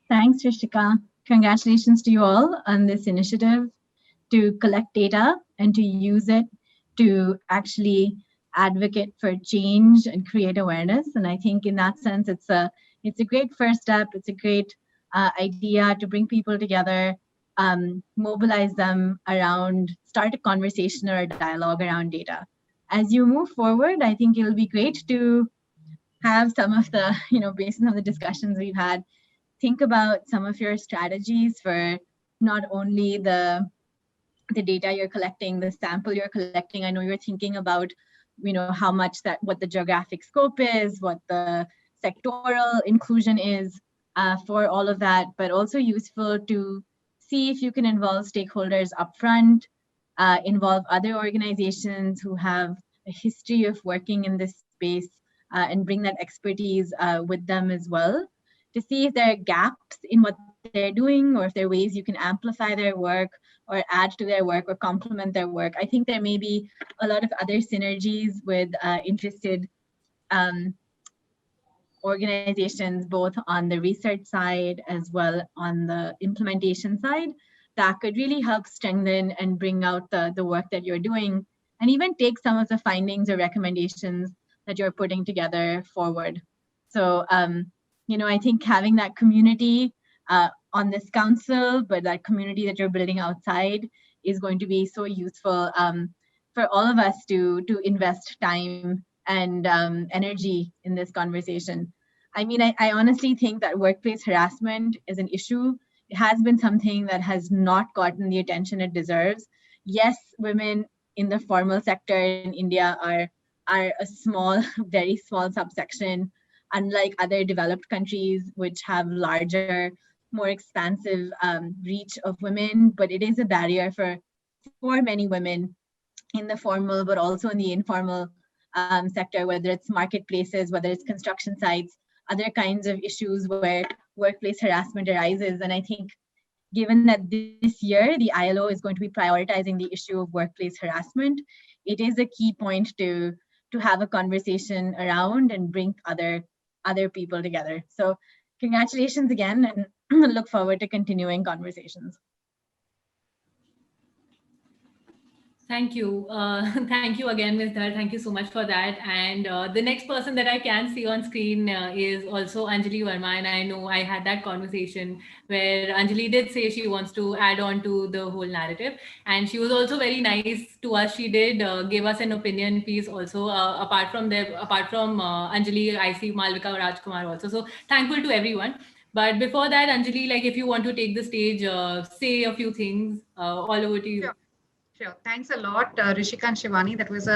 Thanks, Rishika. Congratulations to you all on this initiative to collect data and to use it to actually advocate for change and create awareness. And I think in that sense, it's a great first step. It's a great idea to bring people together, mobilize them around, start a conversation or a dialogue around data. As you move forward, I think it'll be great to have some of the, based on the discussions we've had, think about some of your strategies for not only the data you're collecting, the sample you're collecting. I know you're thinking about, how much what the geographic scope is, what the sectoral inclusion is for all of that, but also useful to see if you can involve stakeholders upfront, involve other organizations who have a history of working in this space, and bring that expertise with them as well, to see if there are gaps in what they're doing, or if there are ways you can amplify their work or add to their work or complement their work. I think there may be a lot of other synergies with interested organizations, both on the research side as well on the implementation side, that could really help strengthen and bring out the work that you're doing, and even take some of the findings or recommendations that you're putting together forward. So, I think having that community on this council, but that community that you're building outside is going to be so useful for all of us to invest time and energy in this conversation. I mean, I honestly think that workplace harassment is an issue. It has been something that has not gotten the attention it deserves. Yes, women in the formal sector in India are a small, very small subsection, unlike other developed countries, which have larger, more expansive reach of women. But it is a barrier for many women in the formal, but also in the informal sector, whether it's marketplaces, whether it's construction sites, other kinds of issues where workplace harassment arises. And I think given that this year, the ILO is going to be prioritizing the issue of workplace harassment, it is a key point to have a conversation around and bring other people together. So congratulations again, and look forward to continuing conversations. Thank you. Thank you again, Ms. Dhar. Thank you so much for that. And the next person that I can see on screen is also Anjali Verma. And I know I had that conversation where Anjali did say she wants to add on to the whole narrative. And she was also very nice to us. She did give us an opinion piece also. Apart from Anjali, I see Malvika Rajkumar also. So thankful to everyone. But before that, Anjali, like if you want to take the stage, say a few things, all over to you. Sure. Thanks a lot, Rishika and Shivani. That was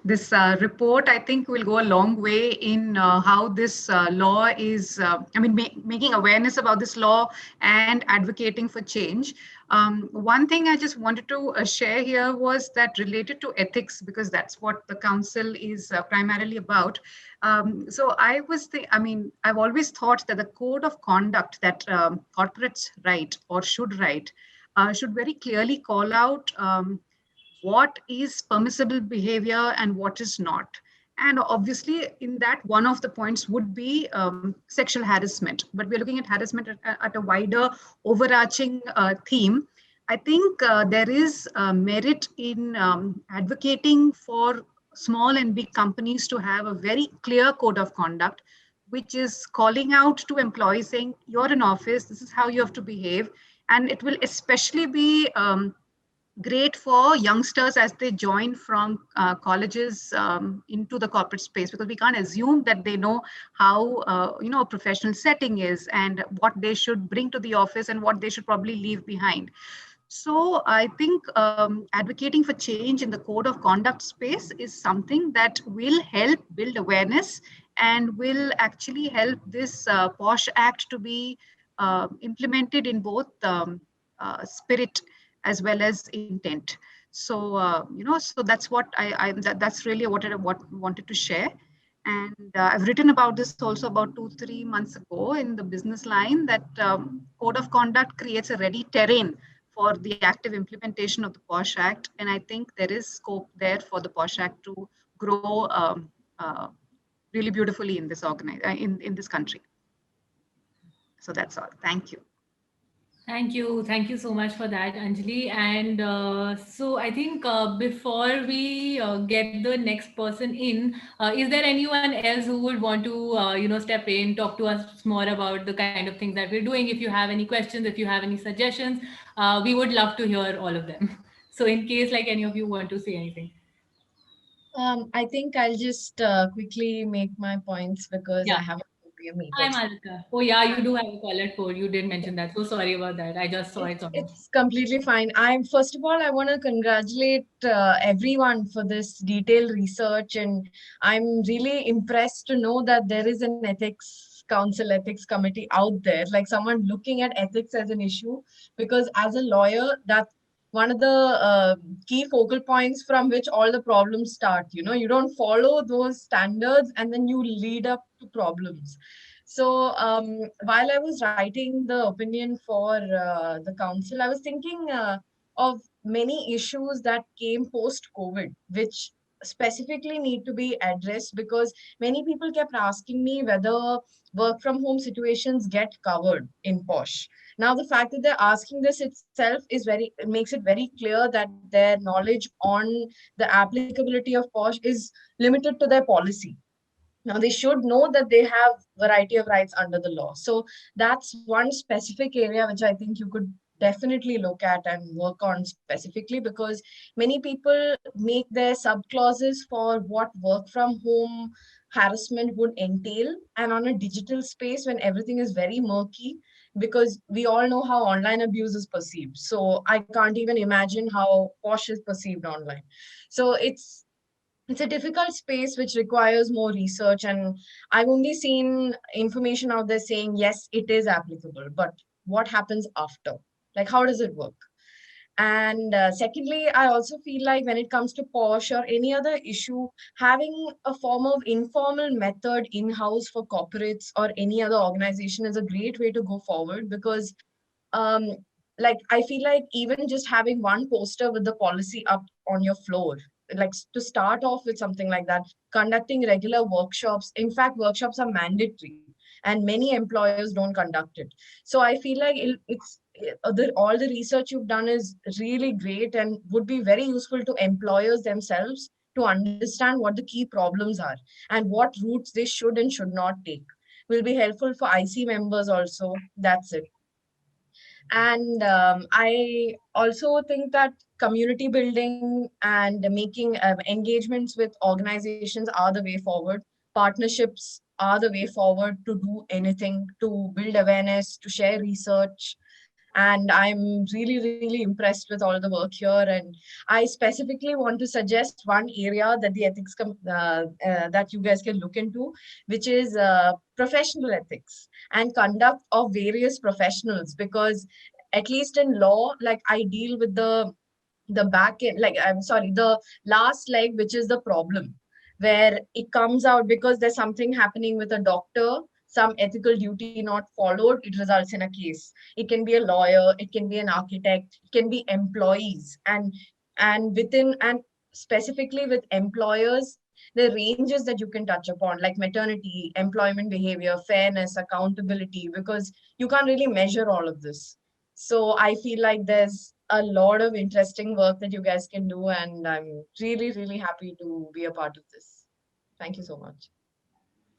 this report, I think, will go a long way in how this law is, making awareness about this law and advocating for change. One thing I just wanted to share here was that related to ethics, because that's what the council is primarily about. So I've always thought that the code of conduct that corporates write or should write should very clearly call out what is permissible behavior and what is not. And obviously, in that, one of the points would be sexual harassment. But we're looking at harassment at a wider, overarching theme. I think there is merit in advocating for small and big companies to have a very clear code of conduct, which is calling out to employees saying, you're in office, this is how you have to behave. And it will especially be great for youngsters as they join from colleges into the corporate space, because we can't assume that they know how a professional setting is and what they should bring to the office and what they should probably leave behind. So I think advocating for change in the code of conduct space is something that will help build awareness and will actually help this POSH Act to be implemented in both spirit as well as intent. So so that's what that's really what I wanted to share. And I've written about this also about 2-3 months ago in the business line, that code of conduct creates a ready terrain for the active implementation of the POSH Act. And I think there is scope there for the POSH Act to grow really beautifully in this in this country. So that's all. Thank you. Thank you. Thank you so much for that, Anjali. And so I think before we get the next person in, is there anyone else who would want to, step in, talk to us more about the kind of things that we're doing? If you have any questions, if you have any suggestions, we would love to hear all of them. So in case like any of you want to say anything. I think I'll just quickly make my points because I have a meeting. Hi, Malika. Oh, yeah, you do have a call at 4. You did mention that. So sorry about that. I just saw it. It's completely fine. First of all, I want to congratulate everyone for this detailed research. And I'm really impressed to know that there is an ethics council, ethics committee out there, like someone looking at ethics as an issue. Because as a lawyer, that's one of the key focal points from which all the problems start. You don't follow those standards and then you lead up to problems. So while I was writing the opinion for the council, I was thinking of many issues that came post-COVID, which specifically need to be addressed, because many people kept asking me whether work from home situations get covered in POSH. Now, the fact that they're asking this itself makes it very clear that their knowledge on the applicability of POSH is limited to their policy. Now, they should know that they have variety of rights under the law. So that's one specific area which I think you could definitely look at and work on specifically, because many people make their sub-clauses for what work from home harassment would entail. And on a digital space, when everything is very murky, because we all know how online abuse is perceived. So I can't even imagine how POSH is perceived online. So it's a difficult space which requires more research, and I've only seen information out there saying, yes, it is applicable, but what happens after? Like, how does it work? And secondly, I also feel like when it comes to POSH or any other issue, having a form of informal method in-house for corporates or any other organization is a great way to go forward, because I feel like even just having one poster with the policy up on your floor, like to start off with something like that, conducting regular workshops. In fact, workshops are mandatory and many employers don't conduct it. So I feel like all the research you've done is really great and would be very useful to employers themselves to understand what the key problems are and what routes they should and should not take. Will be helpful for IC members also. That's it. And I also think that community building and making engagements with organizations are the way forward. Partnerships are the way forward to do anything, to build awareness, to share research. And I'm really, really impressed with all the work here. And I specifically want to suggest one area that the ethics that you guys can look into, which is professional ethics and conduct of various professionals. Because at least in law, like I deal with the back end, the last leg, which is the problem, where it comes out because there's something happening with a doctor, some ethical duty not followed, it results in a case. It can be a lawyer, it can be an architect, it can be employees, and specifically with employers, the ranges that you can touch upon, like maternity, employment behavior, fairness, accountability, because you can't really measure all of this. So I feel like there's a lot of interesting work that you guys can do, and I'm really, really happy to be a part of this. Thank you so much.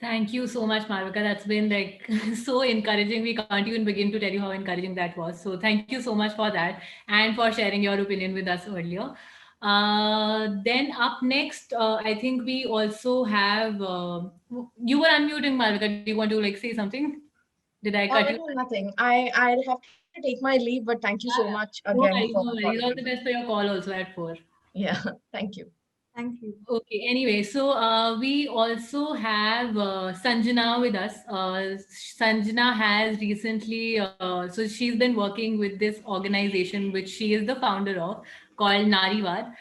Thank you so much, Malvika. That's been like so encouraging. We can't even begin to tell you how encouraging that was. So thank you so much for that and for sharing your opinion with us earlier. Then up next, I think we also have. You were unmuting, Malvika. Do you want to like say something? Did I cut you? No, nothing. I'll have to take my leave, but thank you so much No again worries, for no worries. calling All me. the best for your call also at 4. Yeah, thank you. Thank you. Okay, anyway, so we also have Sanjana with us. Sanjana has recently, so she's been working with this organization, which she is the founder of, called Nariwad.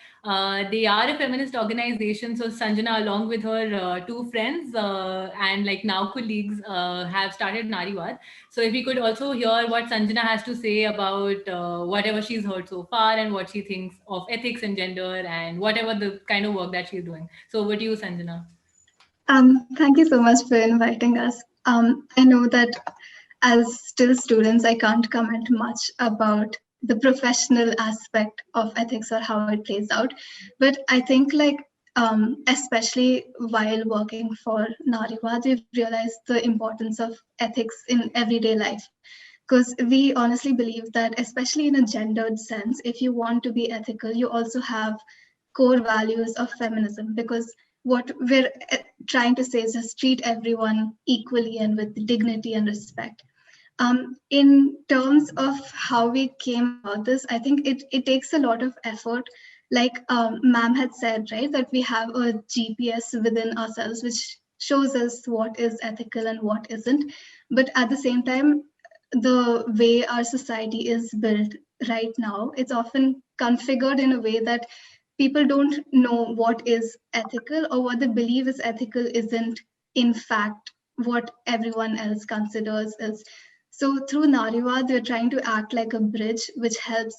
They are a feminist organization. So Sanjana, along with her two friends and like now colleagues, have started Nariwad. So if we could also hear what Sanjana has to say about whatever she's heard so far and what she thinks of ethics and gender and whatever the kind of work that she's doing. So over to you, Sanjana. Thank you so much for inviting us. I know that as still students, I can't comment much about the professional aspect of ethics or how it plays out. But I think especially while working for Nariwad, we've realized the importance of ethics in everyday life. Because we honestly believe that, especially in a gendered sense, if you want to be ethical, you also have core values of feminism, because what we're trying to say is just treat everyone equally and with dignity and respect. In terms of how we came about this, I think it takes a lot of effort. Like ma'am had said, right, that we have a GPS within ourselves, which shows us what is ethical and what isn't. But at the same time, the way our society is built right now, it's often configured in a way that people don't know what is ethical, or what they believe is ethical isn't in fact what everyone else considers is. So through Nariwad, we're trying to act like a bridge which helps,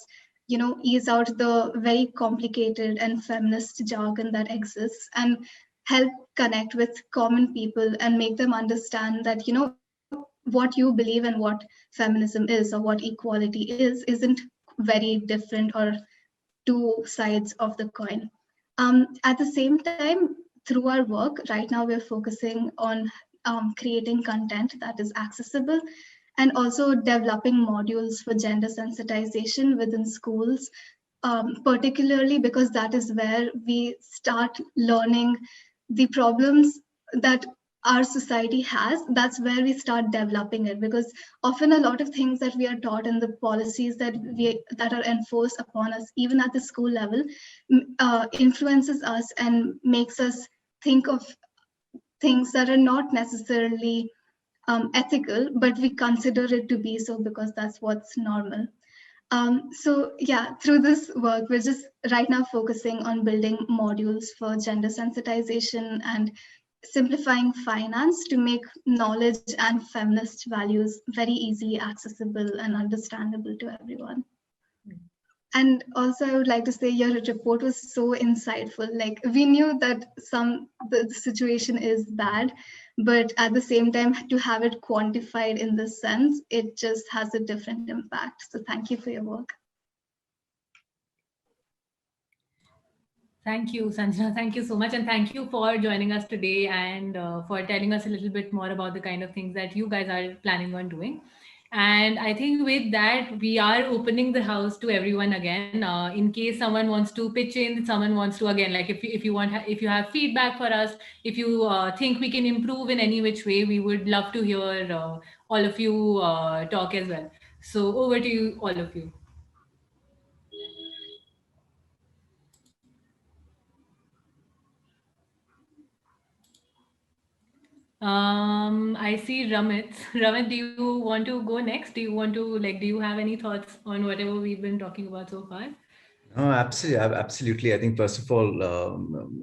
ease out the very complicated and feminist jargon that exists, and help connect with common people and make them understand that, what you believe and what feminism is or what equality is isn't very different or two sides of the coin. At the same time, through our work, right now we're focusing on creating content that is accessible, and also developing modules for gender sensitization within schools, particularly because that is where we start learning the problems that our society has. That's where we start developing it, because often a lot of things that we are taught in the policies that are enforced upon us, even at the school level, influences us and makes us think of things that are not necessarily ethical, but we consider it to be so because that's what's normal. So yeah, through this work, we're just right now focusing on building modules for gender sensitization and simplifying finance to make knowledge and feminist values very easily accessible and understandable to everyone. And also, I would like to say your report was so insightful. Like, we knew that the situation is bad, but at the same time, to have it quantified in this sense, it just has a different impact. So thank you for your work. Thank you, Sanjana. Thank you so much. And thank you for joining us today and for telling us a little bit more about the kind of things that you guys are planning on doing. And I think with that, we are opening the house to everyone again. In case someone wants to pitch in, someone wants to, again, like if you have feedback for us, if you think we can improve in any which way, we would love to hear all of you talk as well. So over to you, all of you. I see Ramit. Ramit, do you want to go next? Do you have any thoughts on whatever we've been talking about so far? No, absolutely. I think first of all,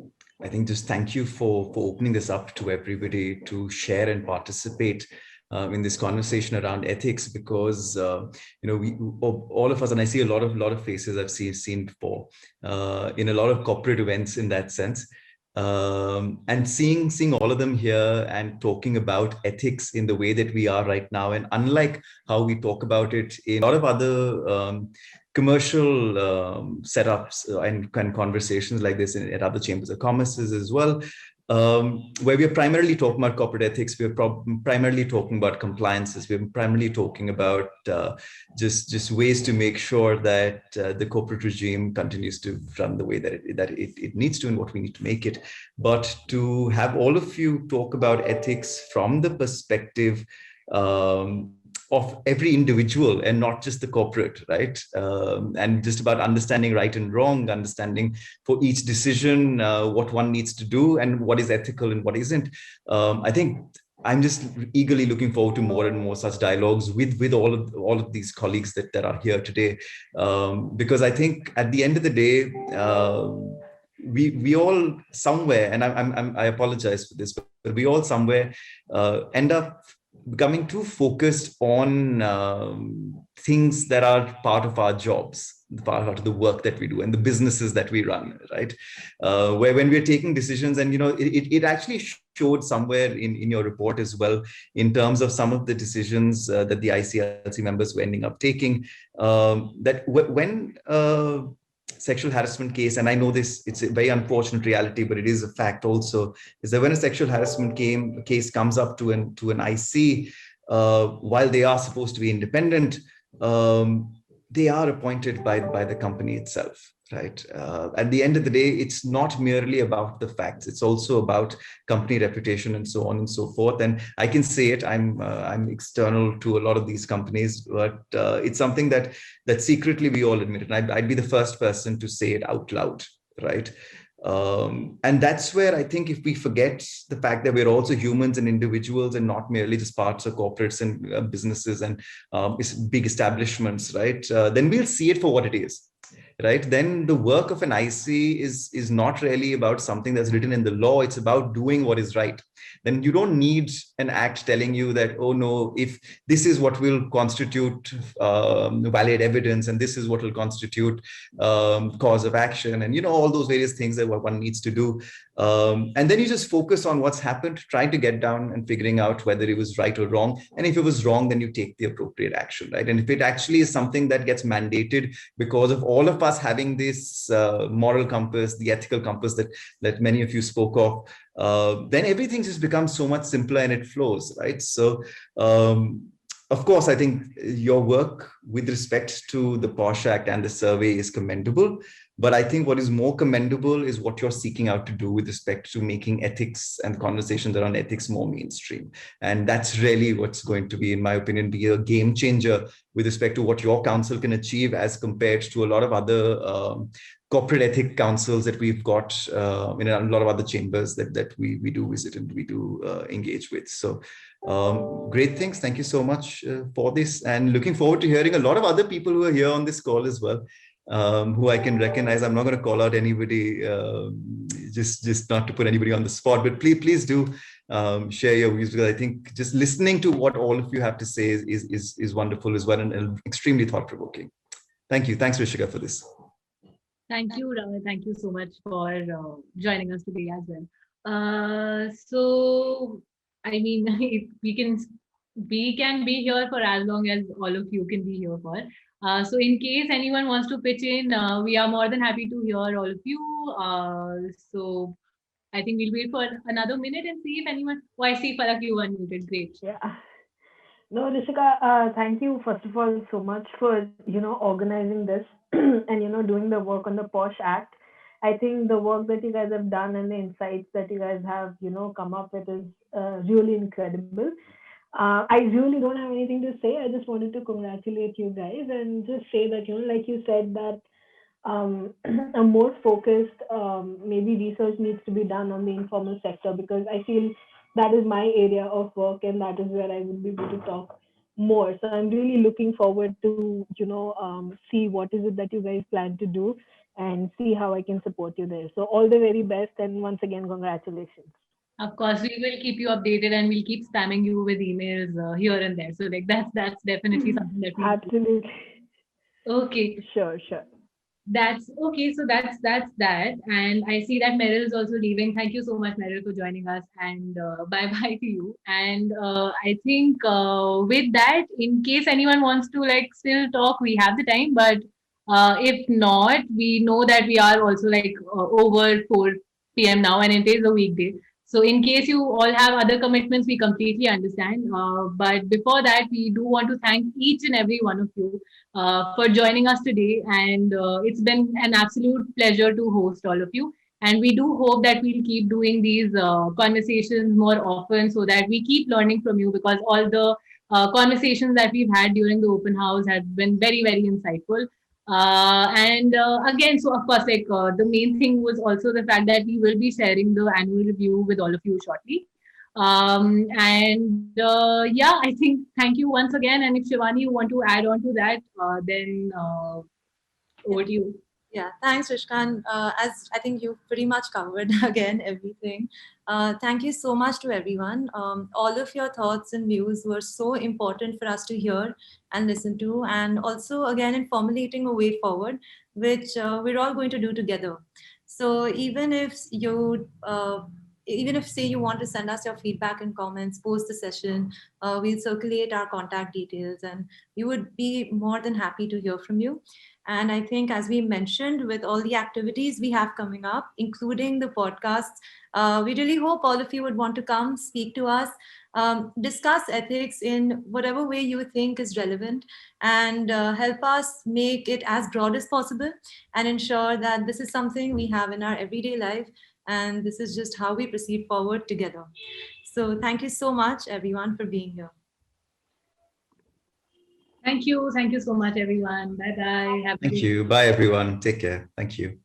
I think just thank you for opening this up to everybody to share and participate in this conversation around ethics, because we all of us, and I see a lot of faces I've seen before in a lot of corporate events in that sense. And seeing all of them here and talking about ethics in the way that we are right now, and unlike how we talk about it in a lot of other commercial setups and conversations like this at other chambers of commerce as well, where we are primarily talking about corporate ethics, we're primarily talking about compliances, we're primarily talking about just ways to make sure that the corporate regime continues to run the way that it needs to and what we need to make it. But to have all of you talk about ethics from the perspective of every individual and not just the corporate, right? And just about understanding right and wrong, understanding for each decision what one needs to do and what is ethical and what isn't. I think I'm just eagerly looking forward to more and more such dialogues with all of these colleagues that are here today, because I think at the end of the day, we all somewhere, and I apologize for this, but we all somewhere end up becoming too focused on things that are part of our jobs, part of the work that we do and the businesses that we run, right? Where when we're taking decisions, and it actually showed somewhere in your report as well, in terms of some of the decisions that the ICLC members were ending up taking, that when sexual harassment case, and I know this, it's a very unfortunate reality, but it is a fact also, is that when a sexual harassment case comes up to an IC, while they are supposed to be independent, they are appointed by the company itself, right? At the end of the day, it's not merely about the facts, it's also about company reputation and so on and so forth. And I can say it, I'm external to a lot of these companies, but it's something that secretly we all admit it. And I'd be the first person to say it out loud, right? And that's where I think if we forget the fact that we're also humans and individuals and not merely just parts of corporates and businesses and big establishments, right? Then we'll see it for what it is, right? Then the work of an IC is not really about something that's written in the law. It's about doing what is right. Then you don't need an act telling you that, oh no, if this is what will constitute valid evidence and this is what will constitute cause of action, and all those various things that one needs to do. And then you just focus on what's happened, trying to get down and figuring out whether it was right or wrong. And if it was wrong, then you take the appropriate action, right? And if it actually is something that gets mandated because of all of us having this moral compass, the ethical compass that many of you spoke of, then everything just becomes so much simpler and it flows, right? So, of course, I think your work with respect to the POSH Act and the survey is commendable. But I think what is more commendable is what you're seeking out to do with respect to making ethics and conversations around ethics more mainstream. And that's really what's going to be, in my opinion, be a game changer with respect to what your council can achieve as compared to a lot of other corporate ethic councils that we've got in a lot of other chambers that we do visit and we do engage with. So great things. Thank you so much for this, and looking forward to hearing a lot of other people who are here on this call as well, who I can recognize. I'm not going to call out anybody, just not to put anybody on the spot, but please do share your views, because I think just listening to what all of you have to say is wonderful as well, and extremely thought-provoking. Thank you. Thanks, Rishika, for this. Thank you, Rama. Thank you so much for joining us today as well. So, I mean, we can be here for as long as all of you can be here for. So in case anyone wants to pitch in, we are more than happy to hear all of you. So I think we'll wait for another minute and see if anyone. Oh, I see Palak, you unmuted. Great. Yeah. No, Rishika, thank you first of all so much for organizing this and doing the work on the POSH Act. I think the work that you guys have done and the insights that you guys have come up with is really incredible. I really don't have anything to say. I just wanted to congratulate you guys and just say that like you said, that a more focused maybe research needs to be done on the informal sector, because I feel that is my area of work and that is where I will be able to talk more. So I'm really looking forward to see what is it that you guys plan to do and see how I can support you there. So all the very best, and once again, congratulations. Of course, we will keep you updated and we'll keep spamming you with emails here and there. So like that's definitely something that we absolutely. Okay. Sure. That's okay. So that's that. And I see that Meryl is also leaving. Thank you so much, Meryl, for joining us. And bye bye to you. And I think with that, in case anyone wants to like still talk, we have the time. But if not, we know that we are also like over 4 p.m. now, and it is a weekday. So in case you all have other commitments, we completely understand. But before that, we do want to thank each and every one of you for joining us today. And it's been an absolute pleasure to host all of you. And we do hope that we'll keep doing these conversations more often so that we keep learning from you, because all the conversations that we've had during the open house have been very, very insightful. And again, so of course, like the main thing was also the fact that we will be sharing the annual review with all of you shortly. And yeah, I think thank you once again. And if Shivani, you want to add on to that, then over to you. Yeah, thanks, Rishkan. As I think you pretty much covered again everything. Thank you so much to everyone. All of your thoughts and views were so important for us to hear and listen to, and also again in formulating a way forward, which we're all going to do together. So even if say you want to send us your feedback and comments post the session, we'll circulate our contact details, and we would be more than happy to hear from you. And I think, as we mentioned, with all the activities we have coming up, including the podcasts, we really hope all of you would want to come, speak to us, discuss ethics in whatever way you think is relevant, and help us make it as broad as possible and ensure that this is something we have in our everyday life. And this is just how we proceed forward together. So thank you so much, everyone, for being here. Thank you. Thank you so much, everyone. Bye bye. Thank you. Bye, everyone. Take care. Thank you.